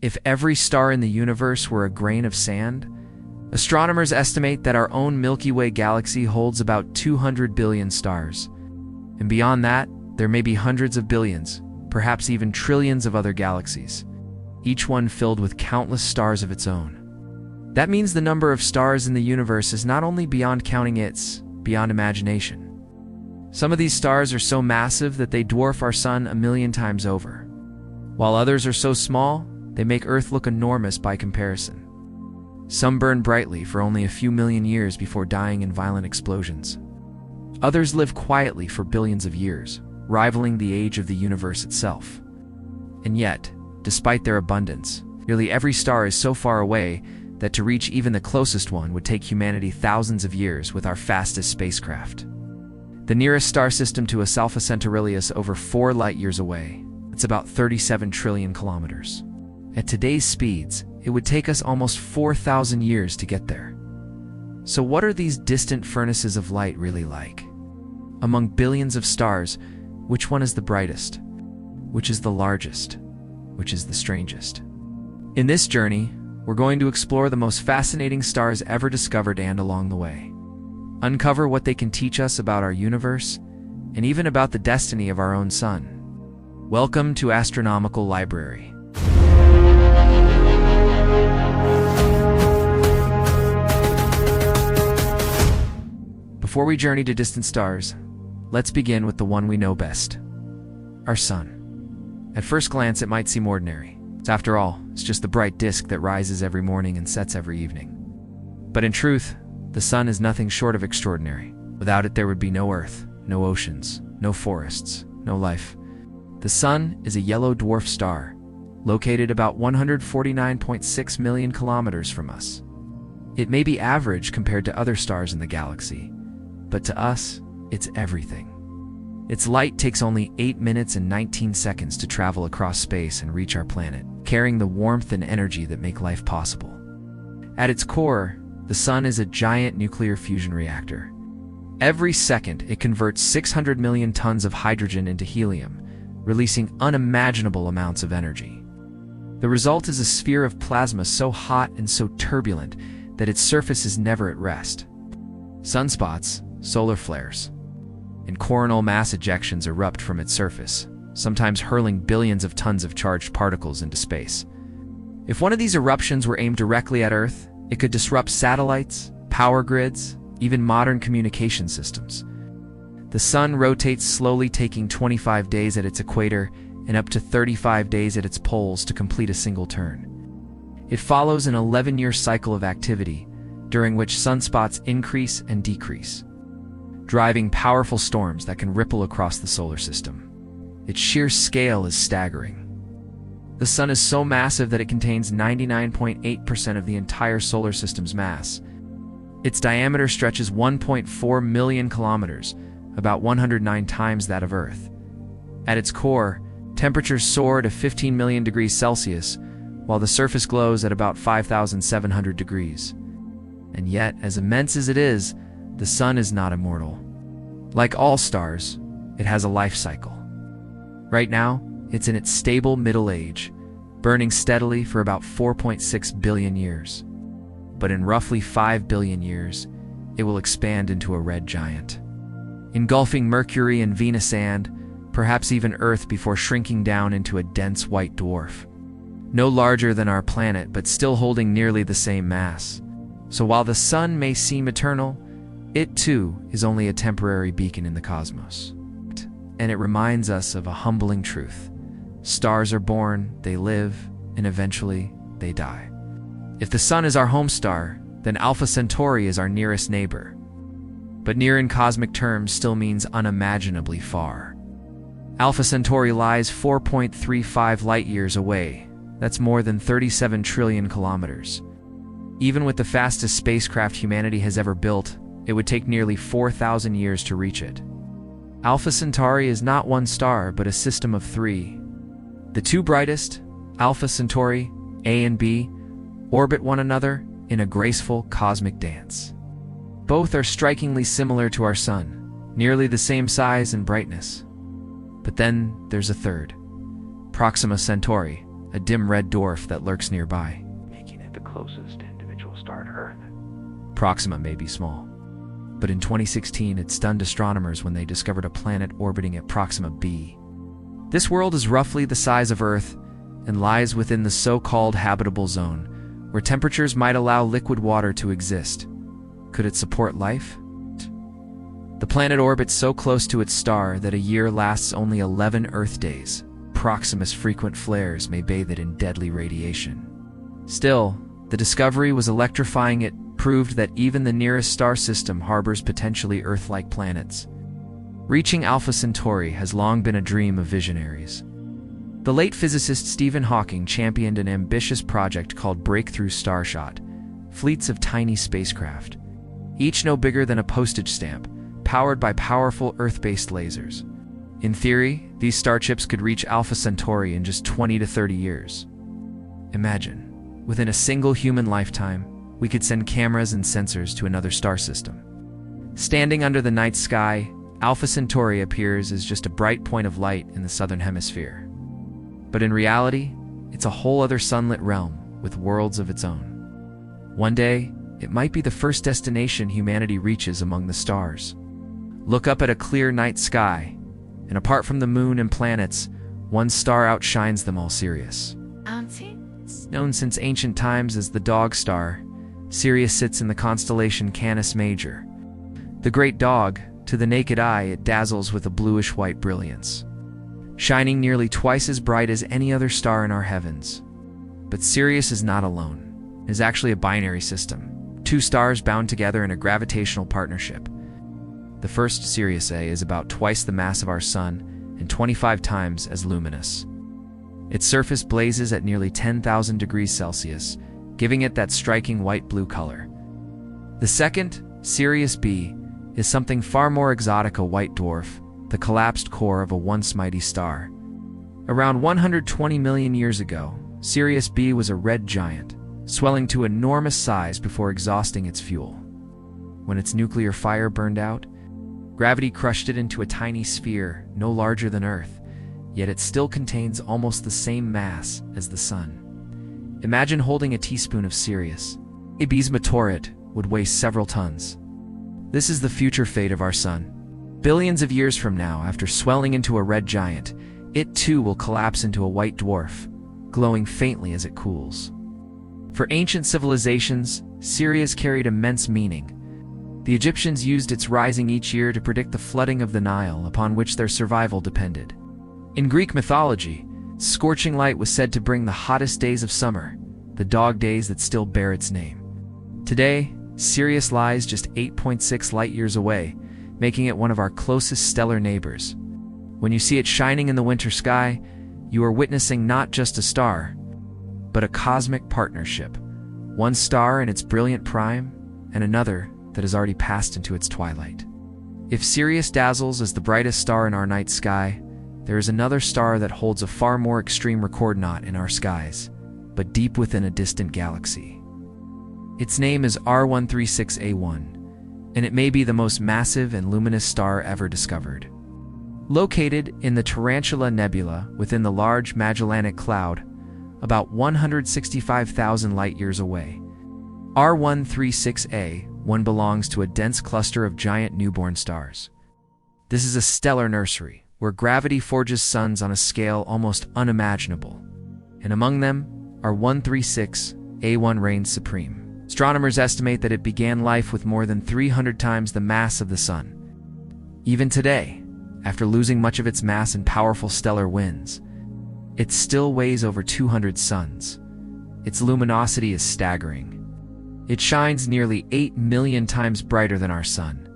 If every star in the universe were a grain of sand, astronomers estimate that our own Milky Way galaxy holds about 200 billion stars. And beyond that, there may be hundreds of billions, perhaps even trillions of other galaxies, each one filled with countless stars of its own. That means the number of stars in the universe is not only beyond counting, it's beyond imagination. Some of these stars are so massive that they dwarf our sun 1,000,000 times over, while others are so small they make Earth look enormous by comparison. Some burn brightly for only a few million years before dying in violent explosions. Others live quietly for billions of years, rivaling the age of the universe itself. And yet, despite their abundance, nearly every star is so far away that to reach even the closest one would take humanity thousands of years with our fastest spacecraft. The nearest star system to us, Alpha Centauri, is over 4 light-years away. It's about 37 trillion kilometers. At today's speeds, it would take us almost 4,000 years to get there. So what are these distant furnaces of light really like? Among billions of stars, which one is the brightest? Which is the largest? Which is the strangest? In this journey, we're going to explore the most fascinating stars ever discovered and, along the way, uncover what they can teach us about our universe and even about the destiny of our own sun. Welcome to Astronomical Library. Before we journey to distant stars, let's begin with the one we know best, our sun. At first glance, it might seem ordinary. After all, it's just the bright disk that rises every morning and sets every evening. But in truth, the sun is nothing short of extraordinary. Without it, there would be no Earth, no oceans, no forests, no life. The sun is a yellow dwarf star, located about 149.6 million kilometers from us. It may be average compared to other stars in the galaxy, but to us, it's everything. Its light takes only 8 minutes and 19 seconds to travel across space and reach our planet, carrying the warmth and energy that make life possible. At its core, the sun is a giant nuclear fusion reactor. Every second, it converts 600 million tons of hydrogen into helium, releasing unimaginable amounts of energy. The result is a sphere of plasma so hot and so turbulent that its surface is never at rest. Sunspots, solar flares, and coronal mass ejections erupt from its surface, sometimes hurling billions of tons of charged particles into space. If one of these eruptions were aimed directly at Earth, it could disrupt satellites, power grids, even modern communication systems. The sun rotates slowly, taking 25 days at its equator and up to 35 days at its poles to complete a single turn. It follows an 11-year cycle of activity, during which sunspots increase and decrease, driving powerful storms that can ripple across the solar system. Its sheer scale is staggering. The sun is so massive that it contains 99.8% of the entire solar system's mass. Its diameter stretches 1.4 million kilometers, about 109 times that of Earth. At its core, temperatures soar to 15 million degrees Celsius, while the surface glows at about 5,700 degrees. And yet, as immense as it is, the sun is not immortal. Like all stars, it has a life cycle. Right now, it's in its stable middle age, burning steadily for about 4.6 billion years. But in roughly 5 billion years, it will expand into a red giant, engulfing Mercury and Venus and, perhaps even Earth, before shrinking down into a dense white dwarf. No larger than our planet, but still holding nearly the same mass. So while the sun may seem eternal, it too is only a temporary beacon in the cosmos. And it reminds us of a humbling truth. Stars are born, they live, and eventually they die. If the sun is our home star, then Alpha Centauri is our nearest neighbor. But near in cosmic terms still means unimaginably far. Alpha Centauri lies 4.35 light-years away. That's more than 37 trillion kilometers. Even with the fastest spacecraft humanity has ever built, it would take nearly 4,000 years to reach it. Alpha Centauri is not one star, but a system of 3. The two brightest, Alpha Centauri, A and B, orbit one another in a graceful cosmic dance. Both are strikingly similar to our sun, nearly the same size and brightness. But then there's a third, Proxima Centauri, a dim red dwarf that lurks nearby, making it the closest individual star to Earth. Proxima may be small, but in 2016 it stunned astronomers when they discovered a planet orbiting at Proxima b. This world is roughly the size of Earth and lies within the so-called habitable zone, where temperatures might allow liquid water to exist. Could it support life? The planet orbits so close to its star that a year lasts only 11 Earth days. Proxima's frequent flares may bathe it in deadly radiation. Still, the discovery was electrifying. It proved that even the nearest star system harbors potentially Earth-like planets. Reaching Alpha Centauri has long been a dream of visionaries. The late physicist Stephen Hawking championed an ambitious project called Breakthrough Starshot, fleets of tiny spacecraft, each no bigger than a postage stamp, powered by powerful Earth-based lasers. In theory, these starships could reach Alpha Centauri in just 20 to 30 years. Imagine, within a single human lifetime, we could send cameras and sensors to another star system. Standing under the night sky, Alpha Centauri appears as just a bright point of light in the southern hemisphere. But in reality, it's a whole other sunlit realm with worlds of its own. One day, it might be the first destination humanity reaches among the stars. Look up at a clear night sky, and apart from the moon and planets, one star outshines them all: Sirius. Known since ancient times as the Dog Star, Sirius sits in the constellation Canis Major. The Great Dog, to the naked eye, it dazzles with a bluish-white brilliance, shining nearly twice as bright as any other star in our heavens. But Sirius is not alone. It is actually a binary system, two stars bound together in a gravitational partnership. The first, Sirius A, is about twice the mass of our Sun and 25 times as luminous. Its surface blazes at nearly 10,000 degrees Celsius, giving it that striking white-blue color. The second, Sirius B, is something far more exotic: a white dwarf, the collapsed core of a once mighty star. Around 120 million years ago, Sirius B was a red giant, swelling to enormous size before exhausting its fuel. When its nuclear fire burned out, gravity crushed it into a tiny sphere no larger than Earth, yet it still contains almost the same mass as the Sun. Imagine holding a teaspoon of Sirius. B's meteorite would weigh several tons. This is the future fate of our Sun. Billions of years from now, after swelling into a red giant, it too will collapse into a white dwarf, glowing faintly as it cools. For ancient civilizations, Sirius carried immense meaning. The Egyptians used its rising each year to predict the flooding of the Nile, upon which their survival depended. In Greek mythology, scorching light was said to bring the hottest days of summer, the dog days that still bear its name. Today, Sirius lies just 8.6 light-years away, making it one of our closest stellar neighbors. When you see it shining in the winter sky, you are witnessing not just a star, but a cosmic partnership. One star in its brilliant prime, and another that has already passed into its twilight. If Sirius dazzles as the brightest star in our night sky, there is another star that holds a far more extreme record, not in our skies, but deep within a distant galaxy. Its name is R136A1, and it may be the most massive and luminous star ever discovered. Located in the Tarantula Nebula within the Large Magellanic Cloud, about 165,000 light-years away, R136A1 belongs to a dense cluster of giant newborn stars. This is a stellar nursery, where gravity forges suns on a scale almost unimaginable, and among them, R136A1 reigns supreme. Astronomers estimate that it began life with more than 300 times the mass of the Sun. Even today, after losing much of its mass in powerful stellar winds, it still weighs over 200 suns. Its luminosity is staggering. It shines nearly 8 million times brighter than our Sun.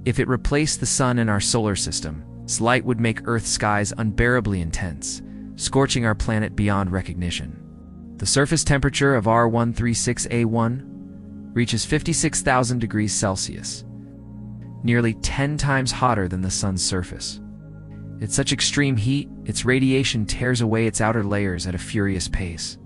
If it replaced the Sun in our solar system, its light would make Earth's skies unbearably intense, scorching our planet beyond recognition. The surface temperature of R136A1 reaches 56,000 degrees Celsius, nearly 10 times hotter than the Sun's surface. At such extreme heat, its radiation tears away its outer layers at a furious pace.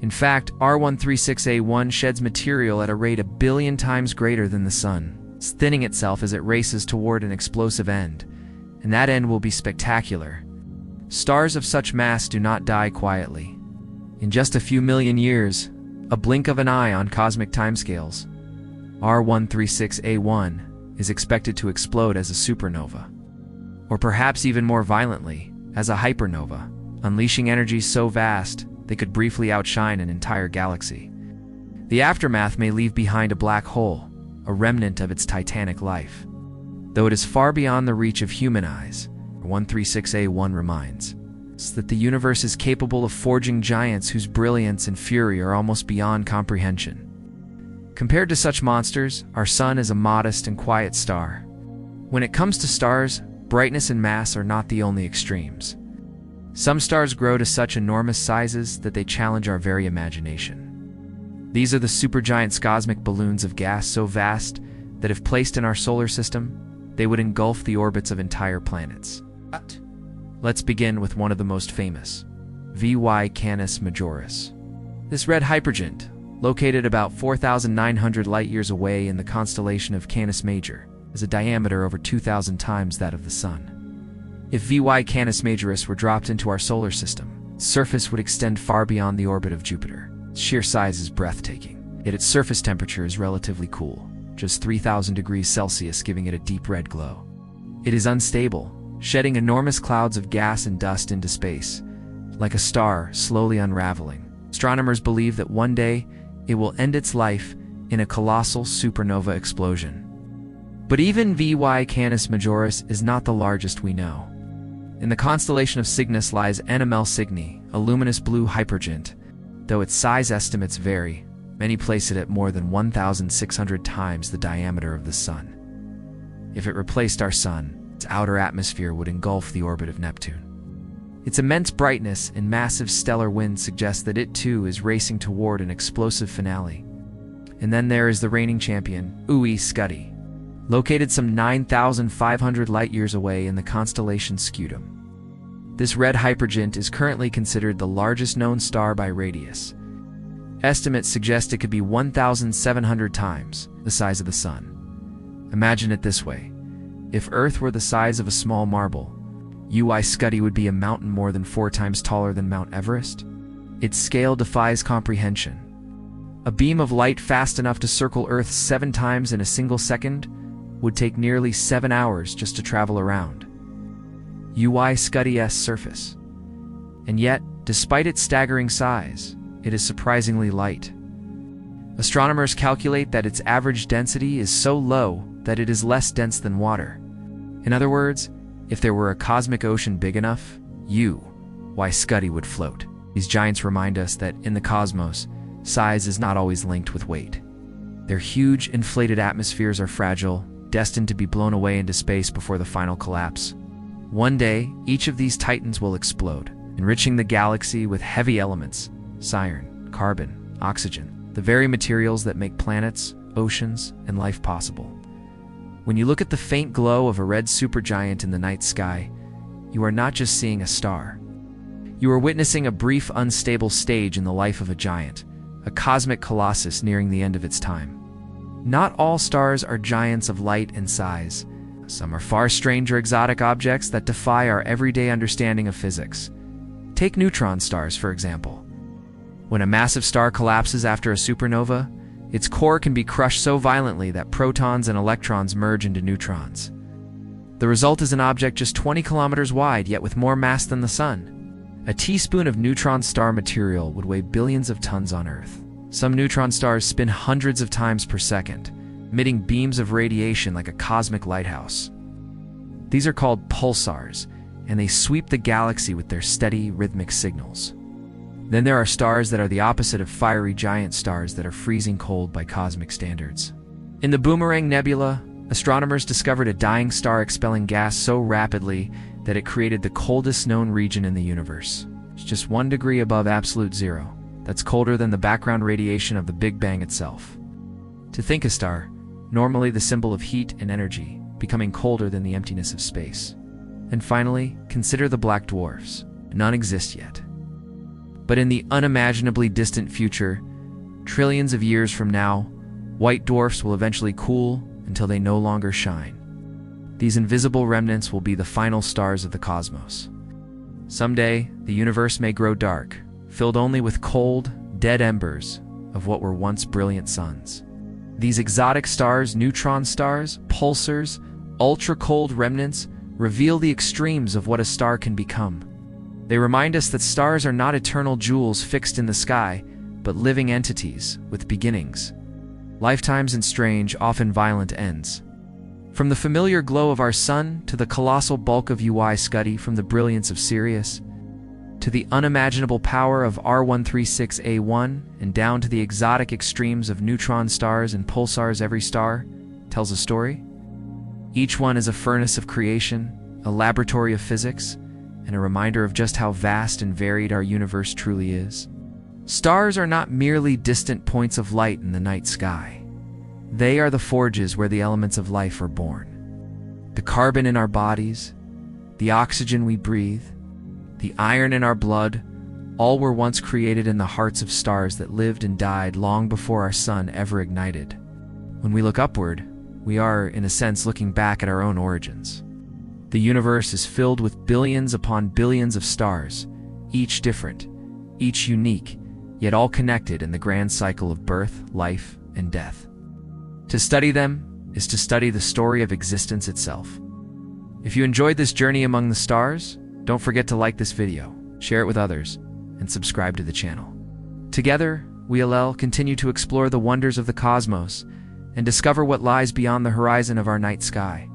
In fact, R136A1 sheds material at a rate 1 billion times greater than the Sun, thinning itself as it races toward an explosive end, and that end will be spectacular. Stars of such mass do not die quietly. In just a few million years, a blink of an eye on cosmic timescales, R136A1 is expected to explode as a supernova, or perhaps even more violently, as a hypernova, unleashing energy so vast they could briefly outshine an entire galaxy. The aftermath may leave behind a black hole, a remnant of its titanic life. Though it is far beyond the reach of human eyes, 136A1 reminds us that the universe is capable of forging giants whose brilliance and fury are almost beyond comprehension. Compared to such monsters, our sun is a modest and quiet star. When it comes to stars, brightness and mass are not the only extremes. Some stars grow to such enormous sizes that they challenge our very imagination. These are the supergiant cosmic balloons of gas so vast that if placed in our solar system, they would engulf the orbits of entire planets. Let's begin with one of the most famous, UY Canis Majoris. This red hypergiant, located about 4,900 light-years away in the constellation of Canis Major, has a diameter over 2,000 times that of the Sun. If UY Canis Majoris were dropped into our solar system, its surface would extend far beyond the orbit of Jupiter. Its sheer size is breathtaking, yet its surface temperature is relatively cool, just 3,000 degrees Celsius, giving it a deep red glow. It is unstable, shedding enormous clouds of gas and dust into space, like a star slowly unraveling. Astronomers believe that one day it will end its life in a colossal supernova explosion. But even UY Canis Majoris is not the largest we know. In the constellation of Cygnus lies NML Cygni, a luminous blue hypergiant. Though its size estimates vary, many place it at more than 1,600 times the diameter of the Sun. If it replaced our Sun, its outer atmosphere would engulf the orbit of Neptune. Its immense brightness and massive stellar wind suggest that it too is racing toward an explosive finale. And then there is the reigning champion, UY Scuti, located some 9,500 light-years away in the constellation Scutum. This red hypergiant is currently considered the largest known star by radius. Estimates suggest it could be 1,700 times the size of the Sun. Imagine it this way. If Earth were the size of a small marble, UY Scuti would be a mountain more than 4 times taller than Mount Everest. Its scale defies comprehension. A beam of light fast enough to circle Earth 7 times in a single second would take nearly 7 hours just to travel around UY Scuti's surface. And yet, despite its staggering size, it is surprisingly light. Astronomers calculate that its average density is so low that it is less dense than water. In other words, if there were a cosmic ocean big enough, UY Scuti would float. These giants remind us that in the cosmos, size is not always linked with weight. Their huge, inflated atmospheres are fragile, destined to be blown away into space before the final collapse. One day, each of these titans will explode, enriching the galaxy with heavy elements, iron, carbon, oxygen, the very materials that make planets, oceans, and life possible. When you look at the faint glow of a red supergiant in the night sky, you are not just seeing a star. You are witnessing a brief, unstable stage in the life of a giant, a cosmic colossus nearing the end of its time. Not all stars are giants of light and size. Some are far stranger exotic objects that defy our everyday understanding of physics. Take neutron stars, for example. When a massive star collapses after a supernova, its core can be crushed so violently that protons and electrons merge into neutrons. The result is an object just 20 kilometers wide, yet with more mass than the Sun. A teaspoon of neutron star material would weigh billions of tons on Earth. Some neutron stars spin hundreds of times per second, emitting beams of radiation like a cosmic lighthouse. These are called pulsars, and they sweep the galaxy with their steady, rhythmic signals. Then there are stars that are the opposite of fiery giant stars that are freezing cold by cosmic standards. In the Boomerang Nebula, astronomers discovered a dying star expelling gas so rapidly that it created the coldest known region in the universe. It's just 1 degree above absolute zero. That's colder than the background radiation of the Big Bang itself. To think a star, normally the symbol of heat and energy, becoming colder than the emptiness of space. And finally, consider the black dwarfs. None exist yet. But in the unimaginably distant future, trillions of years from now, white dwarfs will eventually cool until they no longer shine. These invisible remnants will be the final stars of the cosmos. Someday, the universe may grow dark, filled only with cold, dead embers of what were once brilliant suns. These exotic stars, neutron stars, pulsars, ultra-cold remnants, reveal the extremes of what a star can become. They remind us that stars are not eternal jewels fixed in the sky, but living entities with beginnings, lifetimes and strange, often violent ends. From the familiar glow of our sun to the colossal bulk of UY Scuti, from the brilliance of Sirius to the unimaginable power of R136A1, and down to the exotic extremes of neutron stars and pulsars, every star tells a story. Each one is a furnace of creation, a laboratory of physics, and a reminder of just how vast and varied our universe truly is. Stars are not merely distant points of light in the night sky. They are the forges where the elements of life are born. The carbon in our bodies, the oxygen we breathe, the iron in our blood, all were once created in the hearts of stars that lived and died long before our sun ever ignited. When we look upward, we are, in a sense, looking back at our own origins. The universe is filled with billions upon billions of stars, each different, each unique, yet all connected in the grand cycle of birth, life, and death. To study them is to study the story of existence itself. If you enjoyed this journey among the stars, don't forget to like this video, share it with others, and subscribe to the channel. Together, we'll continue to explore the wonders of the cosmos and discover what lies beyond the horizon of our night sky.